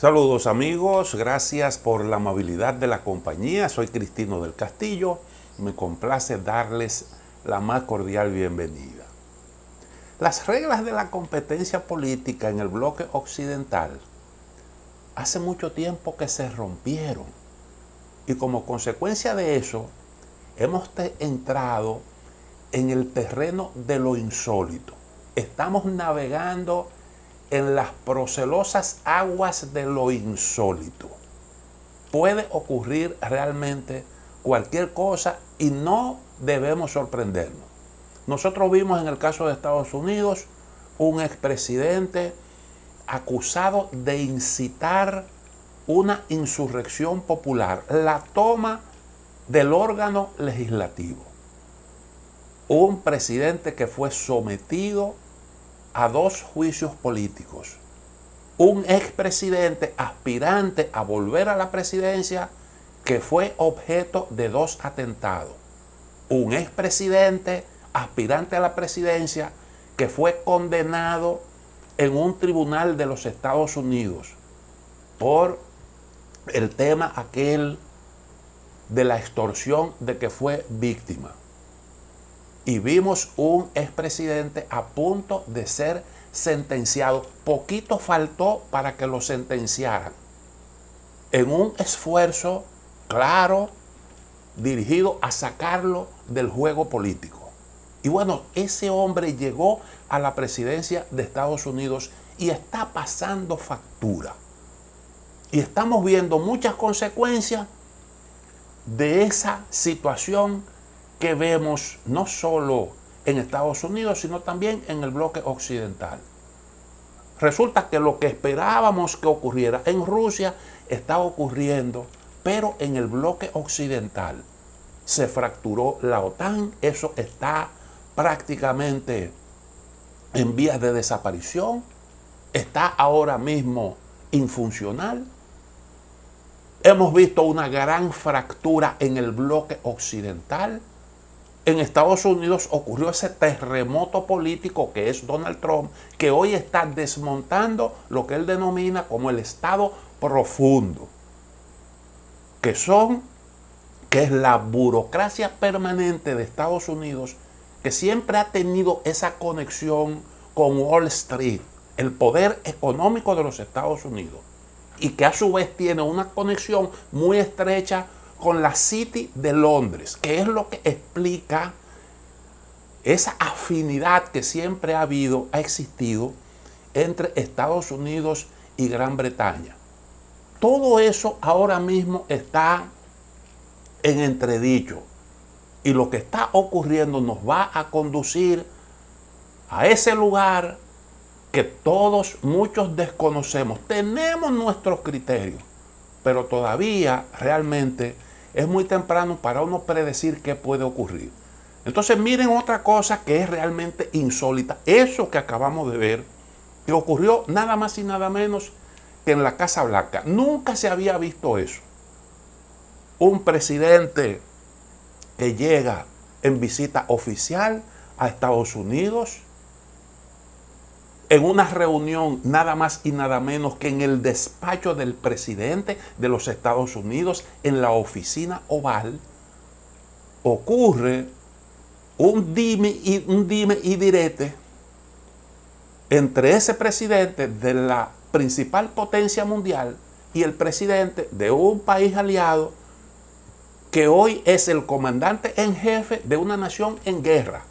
Saludos amigos, gracias por la amabilidad de la compañía. Soy Cristino del Castillo y me complace darles la más cordial bienvenida. Las reglas de la competencia política en el bloque occidental hace mucho tiempo que se rompieron y como consecuencia de eso hemos entrado en el terreno de lo insólito. Estamos navegando en las procelosas aguas de lo insólito. Puede ocurrir realmente cualquier cosa y no debemos sorprendernos. Nosotros vimos en el caso de Estados Unidos un expresidente acusado de incitar una insurrección popular, la toma del órgano legislativo. Un presidente que fue sometido a 2 juicios políticos. Un expresidente aspirante a volver a la presidencia que fue objeto de 2 atentados. Un expresidente aspirante a la presidencia que fue condenado en un tribunal de los Estados Unidos por el tema aquel de la extorsión de que fue víctima. Y vimos un expresidente a punto de ser sentenciado. Poquito faltó para que lo sentenciaran. En un esfuerzo claro, dirigido a sacarlo del juego político. Y bueno, ese hombre llegó a la presidencia de Estados Unidos y está pasando factura. Y estamos viendo muchas consecuencias de esa situación que vemos no solo en Estados Unidos, sino también en el bloque occidental. Resulta que lo que esperábamos que ocurriera en Rusia está ocurriendo, pero en el bloque occidental se fracturó la OTAN, eso está prácticamente en vías de desaparición, está ahora mismo infuncional. Hemos visto una gran fractura en el bloque occidental. En Estados Unidos ocurrió ese terremoto político que es Donald Trump, que hoy está desmontando lo que él denomina como el Estado profundo, que es la burocracia permanente de Estados Unidos, que siempre ha tenido esa conexión con Wall Street, el poder económico de los Estados Unidos, y que a su vez tiene una conexión muy estrecha con la City de Londres, que es lo que explica esa afinidad que siempre ha existido entre Estados Unidos y Gran Bretaña. Todo eso ahora mismo está en entredicho y lo que está ocurriendo nos va a conducir a ese lugar que muchos desconocemos. Tenemos nuestros criterios, pero todavía realmente es muy temprano para uno predecir qué puede ocurrir. Entonces miren otra cosa que es realmente insólita. Eso que acabamos de ver, que ocurrió nada más y nada menos que en la Casa Blanca. Nunca se había visto eso. Un presidente que llega en visita oficial a Estados Unidos, en una reunión nada más y nada menos que en el despacho del presidente de los Estados Unidos, en la oficina oval, ocurre un dime y direte entre ese presidente de la principal potencia mundial y el presidente de un país aliado que hoy es el comandante en jefe de una nación en guerra.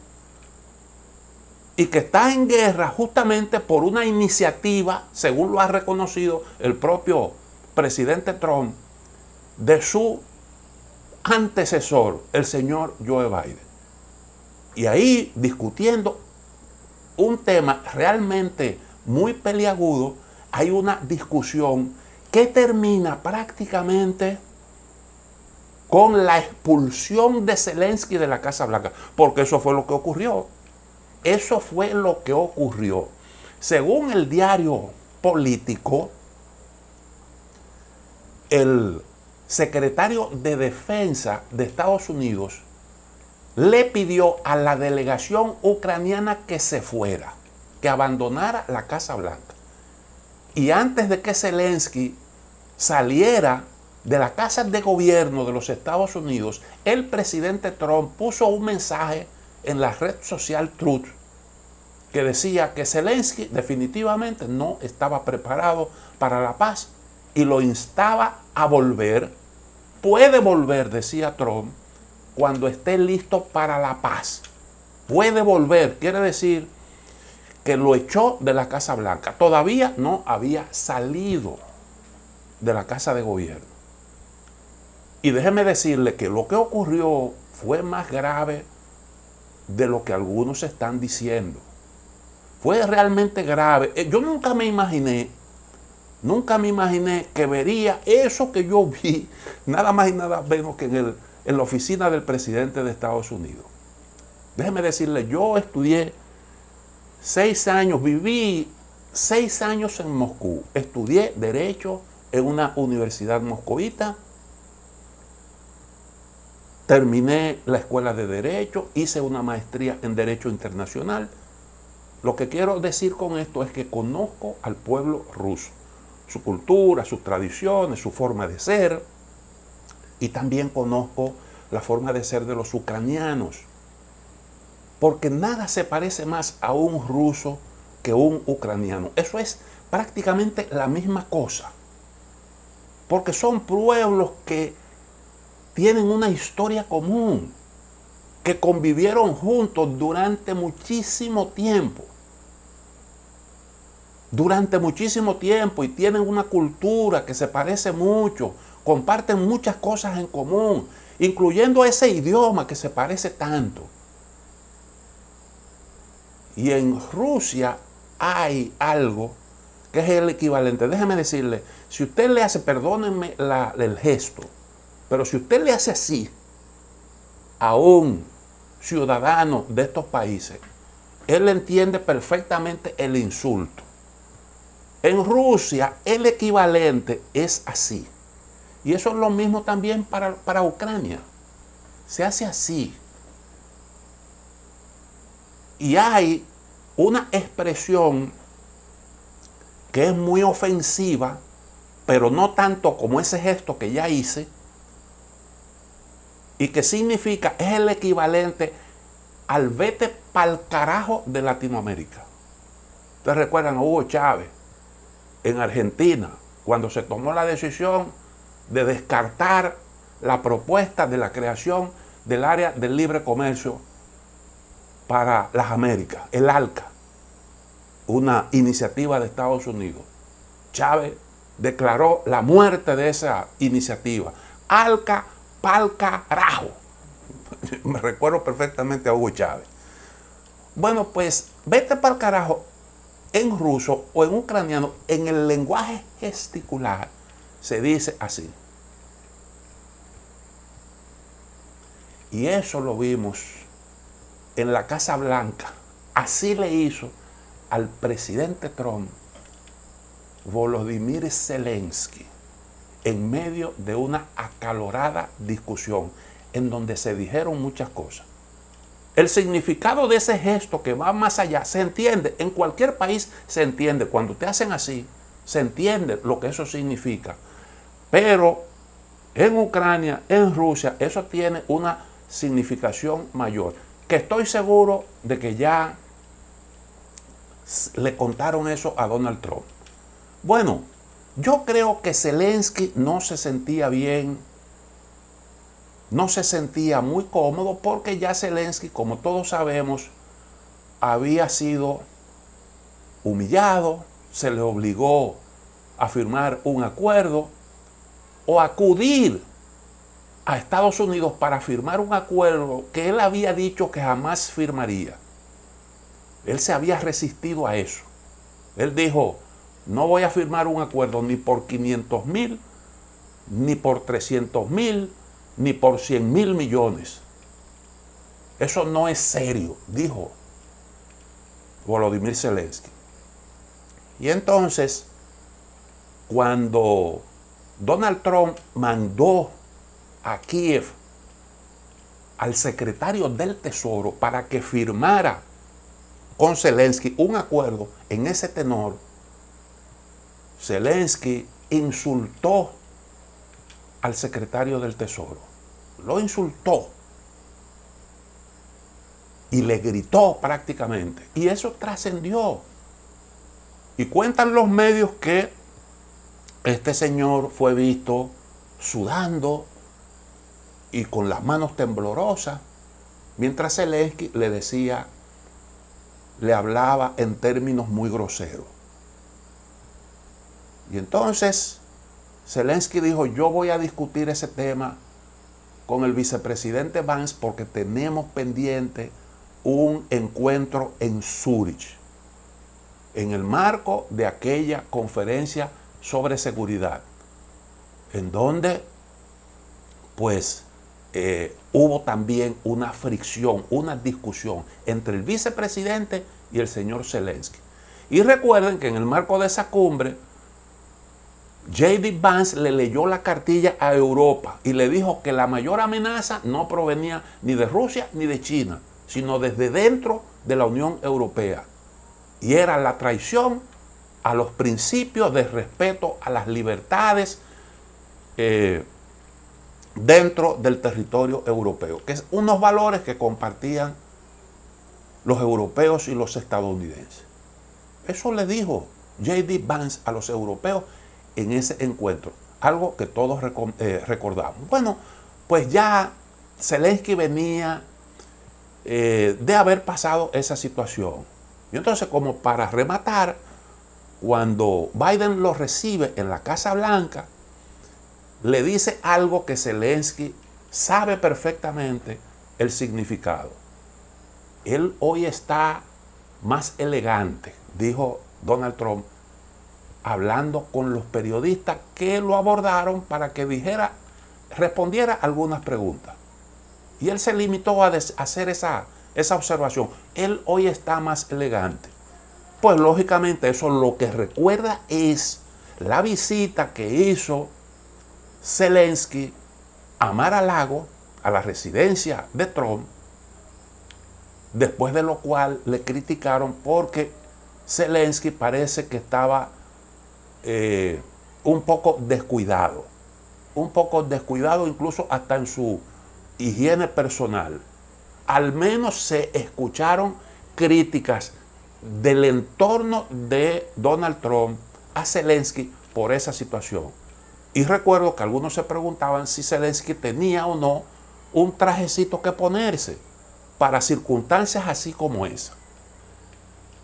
Y que está en guerra justamente por una iniciativa, según lo ha reconocido el propio presidente Trump, de su antecesor, el señor Joe Biden. Y ahí discutiendo un tema realmente muy peliagudo, hay una discusión que termina prácticamente con la expulsión de Zelensky de la Casa Blanca, porque eso fue lo que ocurrió. Eso fue lo que ocurrió. Según el diario Político, el secretario de Defensa de Estados Unidos le pidió a la delegación ucraniana que se fuera, que abandonara la Casa Blanca. Y antes de que Zelensky saliera de la Casa de Gobierno de los Estados Unidos, el presidente Trump puso un mensaje en la red social Truth que decía que Zelensky definitivamente no estaba preparado para la paz y lo instaba a volver. Puede volver, decía Trump, cuando esté listo para la paz. Puede volver, quiere decir que lo echó de la Casa Blanca. Todavía no había salido de la Casa de Gobierno. Y déjeme decirle que lo que ocurrió fue más grave de lo que algunos están diciendo. Fue realmente grave. Yo nunca me imaginé que vería eso que yo vi, nada más y nada menos que en la oficina del presidente de Estados Unidos. Déjeme decirle, yo estudié 6 años, viví 6 años en Moscú. Estudié Derecho en una universidad moscovita. Terminé la escuela de Derecho, hice una maestría en Derecho Internacional. Lo que quiero decir con esto es que conozco al pueblo ruso, su cultura, sus tradiciones, su forma de ser, y también conozco la forma de ser de los ucranianos, porque nada se parece más a un ruso que un ucraniano. Eso es prácticamente la misma cosa, porque son pueblos que tienen una historia común, que convivieron juntos durante muchísimo tiempo. Y tienen una cultura que se parece mucho, comparten muchas cosas en común, incluyendo ese idioma que se parece tanto. Y en Rusia hay algo que es el equivalente. Déjeme decirle, si usted le hace, perdónenme el gesto, pero si usted le hace así a un ciudadano de estos países, él entiende perfectamente el insulto. En Rusia el equivalente es así. Y eso es lo mismo también para Ucrania. Se hace así. Y hay una expresión que es muy ofensiva, pero no tanto como ese gesto que ya hice, y que significa, es el equivalente al vete pa'l carajo de Latinoamérica. Ustedes recuerdan a Hugo Chávez en Argentina, cuando se tomó la decisión de descartar la propuesta de la creación del área del libre comercio para las Américas, el ALCA, una iniciativa de Estados Unidos. Chávez declaró la muerte de esa iniciativa. ALCA pa'l carajo. Me recuerdo perfectamente a Hugo Chávez. Bueno, pues vete pa'l carajo en ruso o en ucraniano, en el lenguaje gesticular, se dice así. Y eso lo vimos en la Casa Blanca. Así le hizo al presidente Trump Volodymyr Zelensky en medio de una acalorada discusión en donde se dijeron muchas cosas. El significado de ese gesto que va más allá se entiende, en cualquier país se entiende. Cuando te hacen así, se entiende lo que eso significa. Pero en Ucrania, en Rusia, eso tiene una significación mayor, que estoy seguro de que ya le contaron eso a Donald Trump. Bueno, yo creo que Zelensky no se sentía bien, no se sentía muy cómodo, porque ya Zelensky, como todos sabemos, había sido humillado, se le obligó a firmar un acuerdo o acudir a Estados Unidos para firmar un acuerdo que él había dicho que jamás firmaría. Él se había resistido a eso. Él dijo, no voy a firmar un acuerdo ni por 500,000, ni por 300,000, ni por 100,000 millones. Eso no es serio, dijo Volodymyr Zelensky. Y entonces, cuando Donald Trump mandó a Kiev al secretario del Tesoro para que firmara con Zelensky un acuerdo en ese tenor, Zelensky insultó al secretario del Tesoro. Lo insultó. Y le gritó prácticamente. Y eso trascendió. Y cuentan los medios que este señor fue visto sudando y con las manos temblorosas, mientras Zelensky le decía, le hablaba en términos muy groseros. Y entonces Zelensky dijo, yo voy a discutir ese tema con el vicepresidente Vance porque tenemos pendiente un encuentro en Zúrich, en el marco de aquella conferencia sobre seguridad, en donde pues hubo también una fricción, una discusión entre el vicepresidente y el señor Zelensky. Y recuerden que en el marco de esa cumbre, J.D. Vance le leyó la cartilla a Europa y le dijo que la mayor amenaza no provenía ni de Rusia ni de China, sino desde dentro de la Unión Europea. Y era la traición a los principios de respeto a las libertades dentro del territorio europeo, que es unos valores que compartían los europeos y los estadounidenses. Eso le dijo J.D. Vance a los europeos en ese encuentro, algo que todos recordamos. Bueno, pues ya Zelensky venía de haber pasado esa situación. Y entonces, como para rematar, cuando Biden lo recibe en la Casa Blanca, le dice algo que Zelensky sabe perfectamente el significado. Él hoy está más elegante, dijo Donald Trump, hablando con los periodistas que lo abordaron para que respondiera algunas preguntas. Y él se limitó a hacer esa observación. Él hoy está más elegante. Pues lógicamente eso lo que recuerda es la visita que hizo Zelensky a Mar-a-Lago, a la residencia de Trump, después de lo cual le criticaron porque Zelensky parece que estaba un poco descuidado incluso hasta en su higiene personal. Al menos se escucharon críticas del entorno de Donald Trump a Zelensky por esa situación. Y recuerdo que algunos se preguntaban si Zelensky tenía o no un trajecito que ponerse para circunstancias así como esa.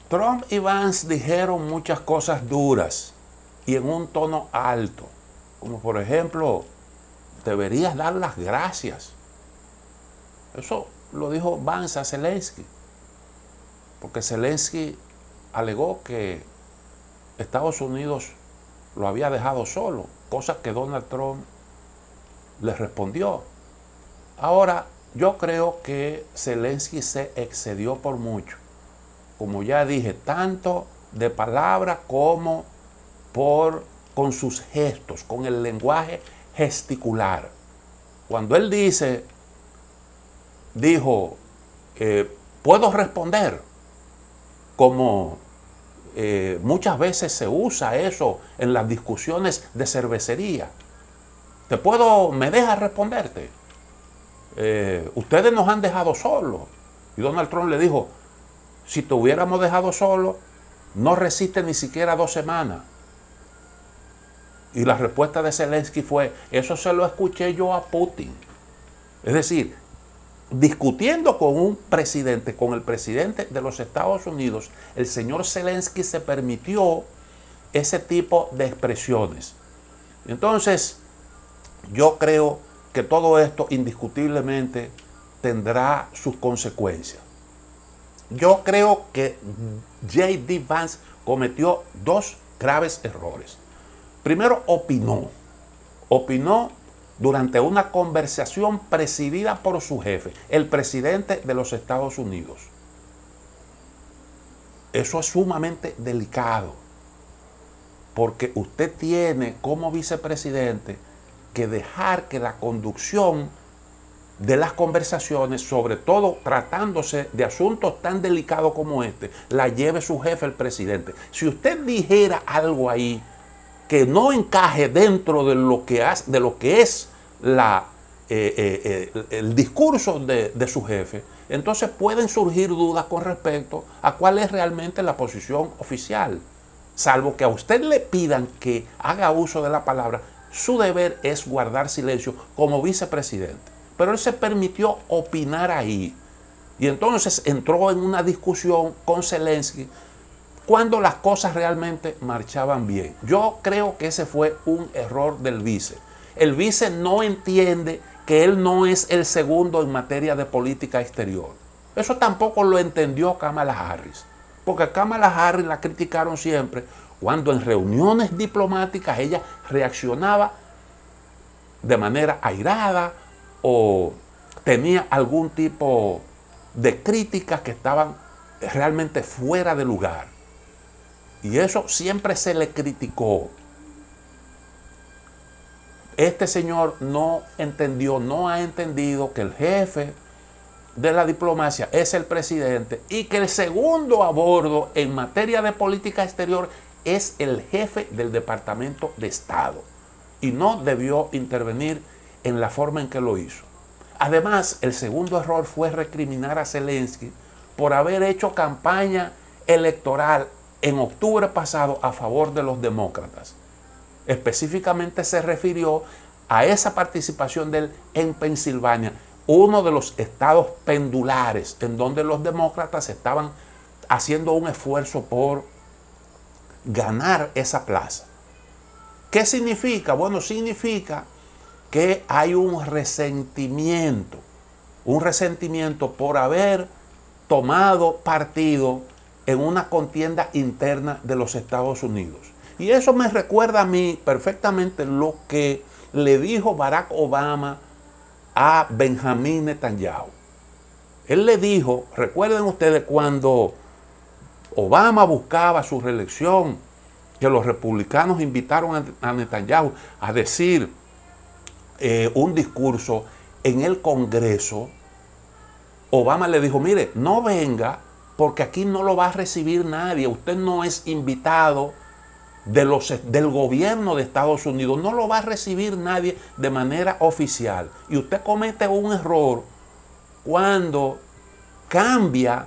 Trump y Vance dijeron muchas cosas duras y en un tono alto, como por ejemplo, deberías dar las gracias. Eso lo dijo Vance a Zelensky, porque Zelensky alegó que Estados Unidos lo había dejado solo, cosa que Donald Trump le respondió. Ahora, yo creo que Zelensky se excedió por mucho, como ya dije, tanto de palabra como con sus gestos, con el lenguaje gesticular. Cuando él dijo, puedo responder, como muchas veces se usa eso en las discusiones de cervecería. ¿Me dejas responderte? Ustedes nos han dejado solos. Y Donald Trump le dijo, si te hubiéramos dejado solo, no resiste ni siquiera 2 semanas. Y la respuesta de Zelensky fue, eso se lo escuché yo a Putin. Es decir, discutiendo con el presidente de los Estados Unidos, el señor Zelensky se permitió ese tipo de expresiones. Entonces, yo creo que todo esto indiscutiblemente tendrá sus consecuencias. Yo creo que J.D. Vance cometió 2 graves errores. Primero, opinó durante una conversación presidida por su jefe, el presidente de los Estados Unidos. Eso es sumamente delicado, porque usted tiene como vicepresidente que dejar que la conducción de las conversaciones, sobre todo tratándose de asuntos tan delicados como este, la lleve su jefe, el presidente. Si usted dijera algo ahí que no encaje dentro de lo que es el discurso de su jefe, entonces pueden surgir dudas con respecto a cuál es realmente la posición oficial. Salvo que a usted le pidan que haga uso de la palabra, su deber es guardar silencio como vicepresidente. Pero él se permitió opinar ahí. Y entonces entró en una discusión con Zelensky cuando las cosas realmente marchaban bien. Yo creo que ese fue un error del vice. El vice no entiende que él no es el segundo en materia de política exterior. Eso tampoco lo entendió Kamala Harris. Porque a Kamala Harris la criticaron siempre cuando en reuniones diplomáticas ella reaccionaba de manera airada o tenía algún tipo de críticas que estaban realmente fuera de lugar. Y eso siempre se le criticó. Este señor no entendió, no ha entendido que el jefe de la diplomacia es el presidente y que el segundo a bordo en materia de política exterior es el jefe del Departamento de Estado y no debió intervenir en la forma en que lo hizo. Además, el segundo error fue recriminar a Zelensky por haber hecho campaña electoral en octubre pasado a favor de los demócratas. Específicamente se refirió a esa participación de él en Pensilvania, uno de los estados pendulares en donde los demócratas estaban haciendo un esfuerzo por ganar esa plaza. ¿Qué significa? Bueno, significa que hay un resentimiento por haber tomado partido en una contienda interna de los Estados Unidos. Y eso me recuerda a mí perfectamente lo que le dijo Barack Obama a Benjamín Netanyahu. Él le dijo, recuerden ustedes cuando Obama buscaba su reelección, que los republicanos invitaron a Netanyahu a decir un discurso en el Congreso, Obama le dijo, mire, no venga porque aquí no lo va a recibir nadie, usted no es invitado del gobierno de Estados Unidos, no lo va a recibir nadie de manera oficial. Y usted comete un error cuando cambia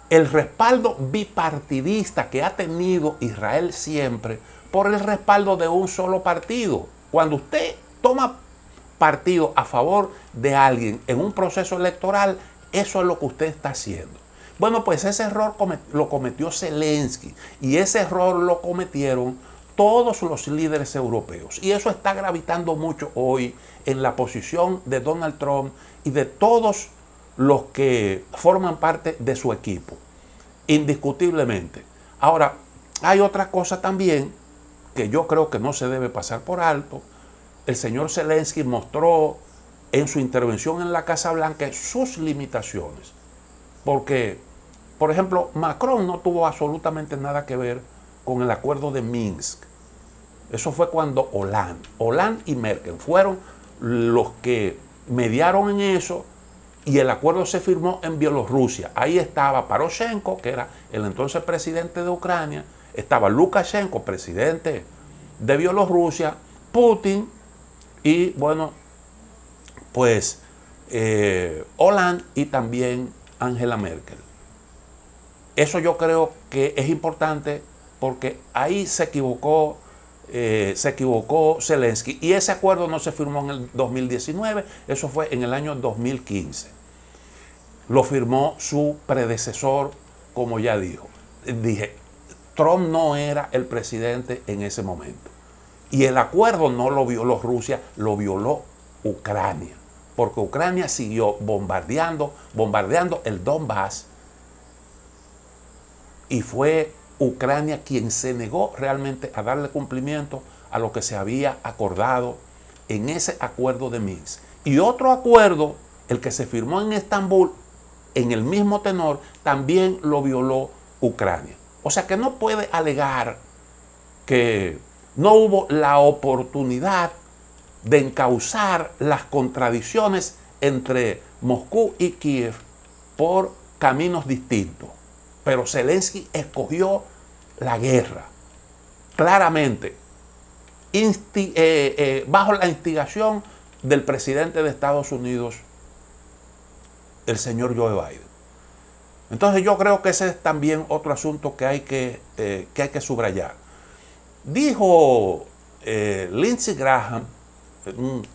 el respaldo bipartidista que ha tenido Israel siempre por el respaldo de un solo partido. Cuando usted toma partido a favor de alguien en un proceso electoral, eso es lo que usted está haciendo. Bueno, pues ese error lo cometió Zelensky y ese error lo cometieron todos los líderes europeos. Y eso está gravitando mucho hoy en la posición de Donald Trump y de todos los que forman parte de su equipo, indiscutiblemente. Ahora, hay otra cosa también que yo creo que no se debe pasar por alto. El señor Zelensky mostró en su intervención en la Casa Blanca sus limitaciones. Porque, por ejemplo, Macron no tuvo absolutamente nada que ver con el acuerdo de Minsk. Eso fue cuando Hollande y Merkel fueron los que mediaron en eso y el acuerdo se firmó en Bielorrusia. Ahí estaba Poroshenko, que era el entonces presidente de Ucrania, estaba Lukashenko, presidente de Bielorrusia, Putin y, bueno, pues Hollande y también Angela Merkel. Eso yo creo que es importante porque ahí se equivocó Zelensky y ese acuerdo no se firmó en el 2019, eso fue en el año 2015. Lo firmó su predecesor, como ya dije, Trump no era el presidente en ese momento. Y el acuerdo no lo violó Rusia, lo violó Ucrania. Porque Ucrania siguió bombardeando el Donbass. Y fue Ucrania quien se negó realmente a darle cumplimiento a lo que se había acordado en ese acuerdo de Minsk. Y otro acuerdo, el que se firmó en Estambul, en el mismo tenor, también lo violó Ucrania. O sea que no puede alegar que no hubo la oportunidad de encauzar las contradicciones entre Moscú y Kiev por caminos distintos. Pero Zelensky escogió la guerra. claramente bajo la instigación del presidente de Estados Unidos, el señor Joe Biden. Entonces yo creo que ese es también otro asunto que hay que subrayar. Dijo Lindsey Graham, un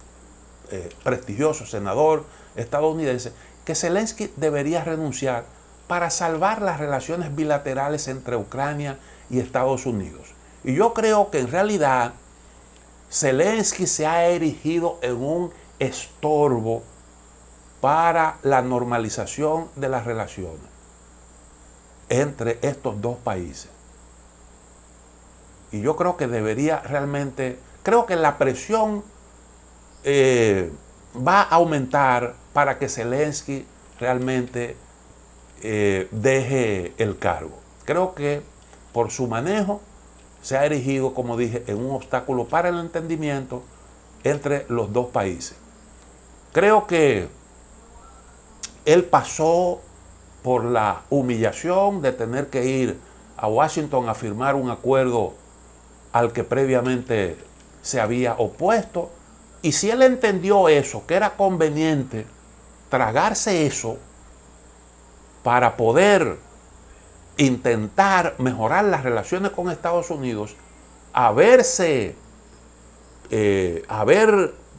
prestigioso senador estadounidense, que Zelensky debería renunciar para salvar las relaciones bilaterales entre Ucrania y Estados Unidos. Y yo creo que en realidad Zelensky se ha erigido en un estorbo para la normalización de las relaciones entre estos dos países. Y yo creo que debería realmente, creo que la presión va a aumentar para que Zelensky realmente deje el cargo. Creo que por su manejo se ha erigido, como dije, en un obstáculo para el entendimiento entre los dos países. Creo que él pasó por la humillación de tener que ir a Washington a firmar un acuerdo al que previamente se había opuesto. Y si él entendió eso, que era conveniente tragarse eso para poder intentar mejorar las relaciones con Estados Unidos, haber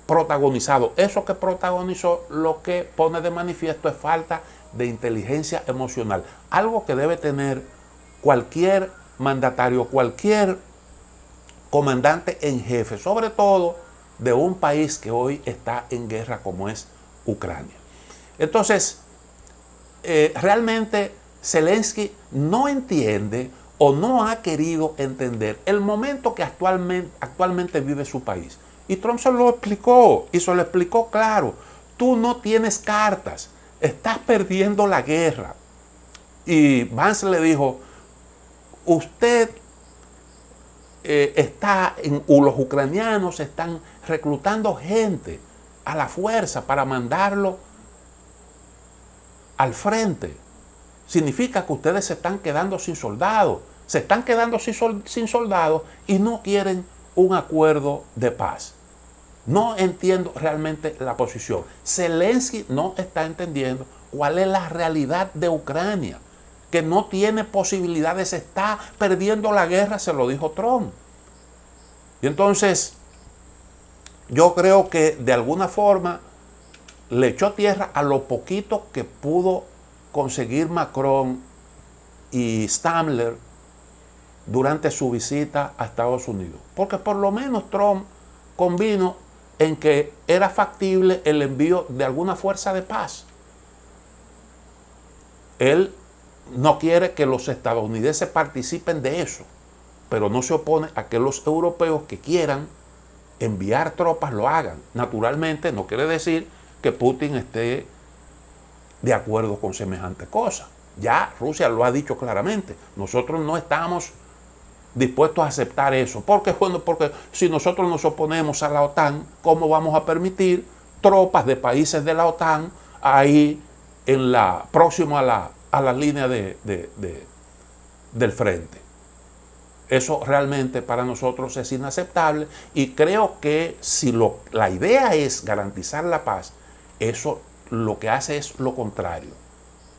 protagonizado eso que protagonizó, lo que pone de manifiesto es falta de inteligencia emocional, algo que debe tener cualquier mandatario, cualquier comandante en jefe, sobre todo de un país que hoy está en guerra como es Ucrania. Entonces, realmente Zelensky no entiende o no ha querido entender el momento que actualmente vive su país. Y Trump se lo explicó, y se lo explicó claro. Tú no tienes cartas, estás perdiendo la guerra. Y Vance le dijo, usted los ucranianos están reclutando gente a la fuerza para mandarlo al frente. Significa que ustedes se están quedando sin soldados, sin soldados y no quieren un acuerdo de paz. No entiendo realmente la posición. Zelensky no está entendiendo cuál es la realidad de Ucrania, que no tiene posibilidades, está perdiendo la guerra, se lo dijo Trump. Y entonces, yo creo que de alguna forma le echó tierra a lo poquito que pudo conseguir Macron y Stadler durante su visita a Estados Unidos. Porque por lo menos Trump convino en que era factible el envío de alguna fuerza de paz. Él no quiere que los estadounidenses participen de eso, pero no se opone a que los europeos que quieran enviar tropas lo hagan. Naturalmente no quiere decir que Putin esté de acuerdo con semejante cosa. Ya Rusia lo ha dicho claramente. Nosotros no estamos dispuestos a aceptar eso. Porque si nosotros nos oponemos a la OTAN, ¿cómo vamos a permitir tropas de países de la OTAN ahí próximo a la línea del frente? Eso realmente para nosotros es inaceptable y creo que si la idea es garantizar la paz, eso lo que hace es lo contrario.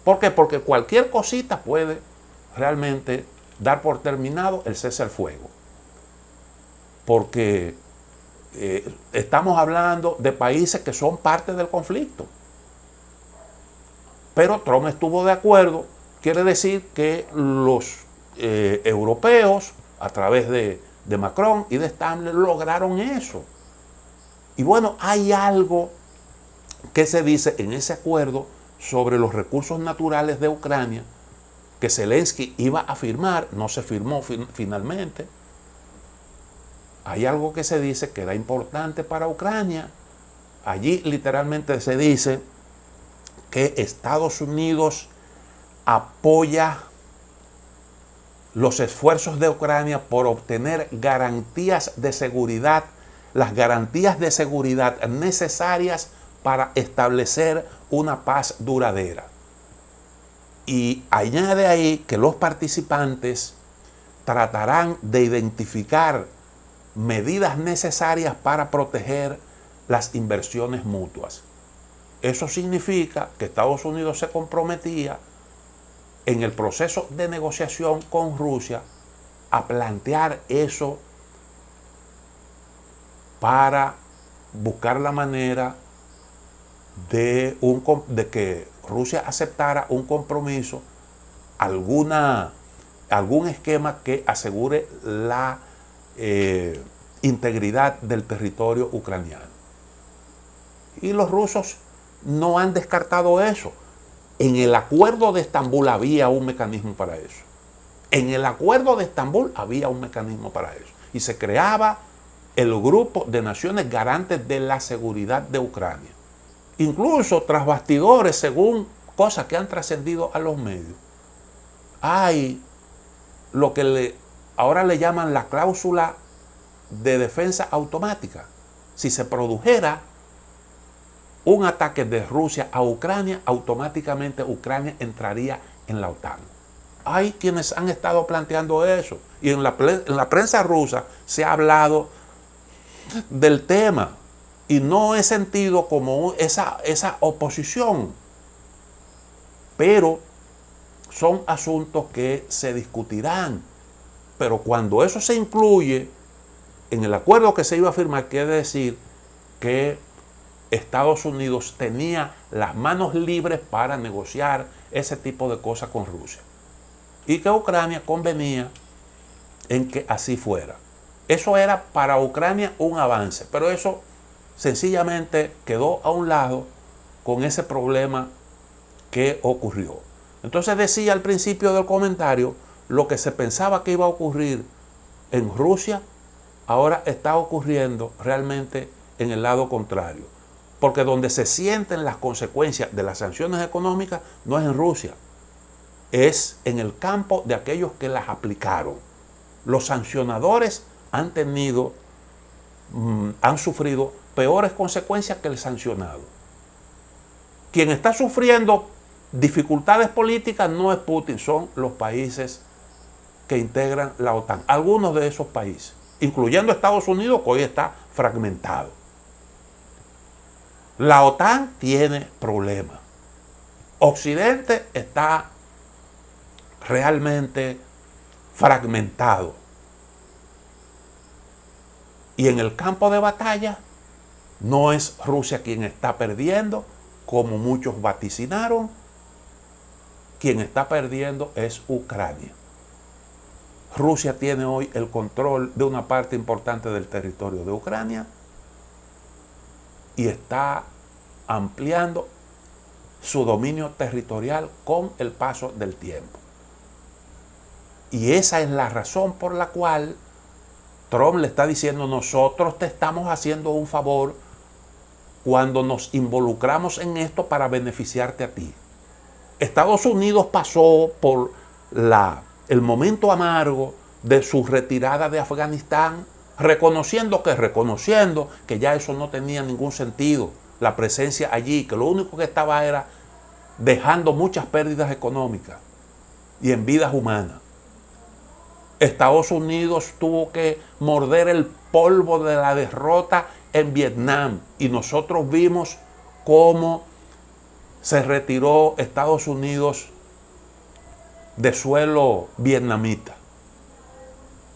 ¿Por qué? Porque cualquier cosita puede realmente dar por terminado el cese al fuego. Porque estamos hablando de países que son parte del conflicto. Pero Trump estuvo de acuerdo, quiere decir que los europeos, a través de Macron y de Stadler, lograron eso. Y bueno, hay algo que se dice en ese acuerdo sobre los recursos naturales de Ucrania, que Zelensky iba a firmar, no se firmó finalmente. Hay algo que se dice que era importante para Ucrania. Allí literalmente se dice que Estados Unidos apoya los esfuerzos de Ucrania por obtener garantías de seguridad, las garantías de seguridad necesarias para establecer una paz duradera. Y añade ahí que los participantes tratarán de identificar medidas necesarias para proteger las inversiones mutuas. Eso significa que Estados Unidos se comprometía en el proceso de negociación con Rusia a plantear eso para buscar la manera de que Rusia aceptara un compromiso, algún esquema que asegure la integridad del territorio ucraniano. Y los rusos no han descartado eso. En el acuerdo de Estambul había un mecanismo para eso. En el acuerdo de Estambul había un mecanismo para eso. Y se creaba el grupo de naciones garantes de la seguridad de Ucrania. Incluso tras bastidores, según cosas que han trascendido a los medios, hay lo que ahora le llaman la cláusula de defensa automática. Si se produjera un ataque de Rusia a Ucrania, automáticamente Ucrania entraría en la OTAN. Hay quienes han estado planteando eso. Y en la prensa rusa se ha hablado del tema. Y no he sentido como esa oposición. Pero son asuntos que se discutirán. Pero cuando eso se incluye en el acuerdo que se iba a firmar, quiere decir que Estados Unidos tenía las manos libres para negociar ese tipo de cosas con Rusia. Y que Ucrania convenía en que así fuera. Eso era para Ucrania un avance, pero eso sencillamente quedó a un lado con ese problema que ocurrió. Entonces decía al principio del comentario, lo que se pensaba que iba a ocurrir en Rusia, ahora está ocurriendo realmente en el lado contrario. Porque donde se sienten las consecuencias de las sanciones económicas no es en Rusia, es en el campo de aquellos que las aplicaron. Los sancionadores han sufrido peores consecuencias que el sancionado. Quien está sufriendo dificultades políticas no es Putin, son los países que integran la OTAN. Algunos de esos países, incluyendo Estados Unidos, que hoy está fragmentado. La OTAN tiene problemas. Occidente está realmente fragmentado. Y en el campo de batalla no es Rusia quien está perdiendo, como muchos vaticinaron. Quien está perdiendo es Ucrania. Rusia tiene hoy el control de una parte importante del territorio de Ucrania y está ampliando su dominio territorial con el paso del tiempo. Y esa es la razón por la cual Trump le está diciendo: nosotros te estamos haciendo un favor cuando nos involucramos en esto para beneficiarte a ti. Estados Unidos pasó por el momento amargo de su retirada de Afganistán, reconociendo que ya eso no tenía ningún sentido, la presencia allí, que lo único que estaba era dejando muchas pérdidas económicas y en vidas humanas. Estados Unidos tuvo que morder el polvo de la derrota en Vietnam y nosotros vimos cómo se retiró Estados Unidos de suelo vietnamita.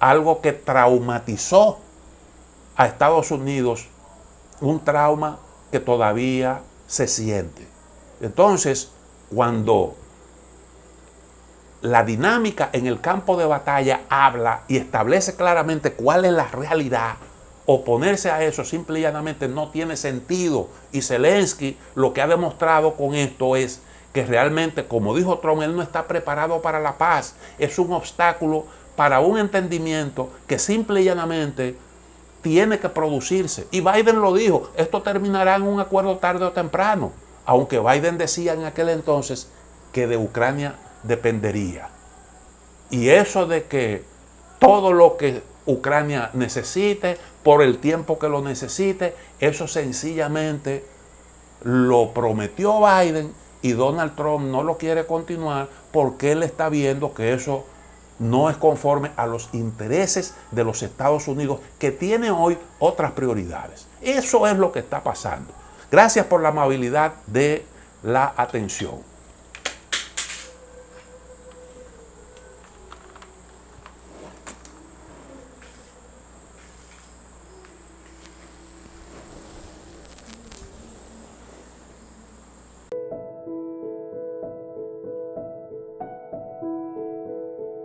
Algo que traumatizó a Estados Unidos, un trauma que todavía se siente. Entonces, cuando la dinámica en el campo de batalla habla y establece claramente cuál es la realidad, oponerse a eso simple y llanamente no tiene sentido. Y Zelensky lo que ha demostrado con esto es que realmente, como dijo Trump, él no está preparado para la paz. Es un obstáculo para un entendimiento que simple y llanamente tiene que producirse. Y Biden lo dijo, esto terminará en un acuerdo tarde o temprano. Aunque Biden decía en aquel entonces que de Ucrania dependería. Y eso de que todo lo que Ucrania necesite, por el tiempo que lo necesite, eso sencillamente lo prometió Biden y Donald Trump no lo quiere continuar porque él está viendo que eso no es conforme a los intereses de los Estados Unidos, que tiene hoy otras prioridades. Eso es lo que está pasando. Gracias por la amabilidad de la atención.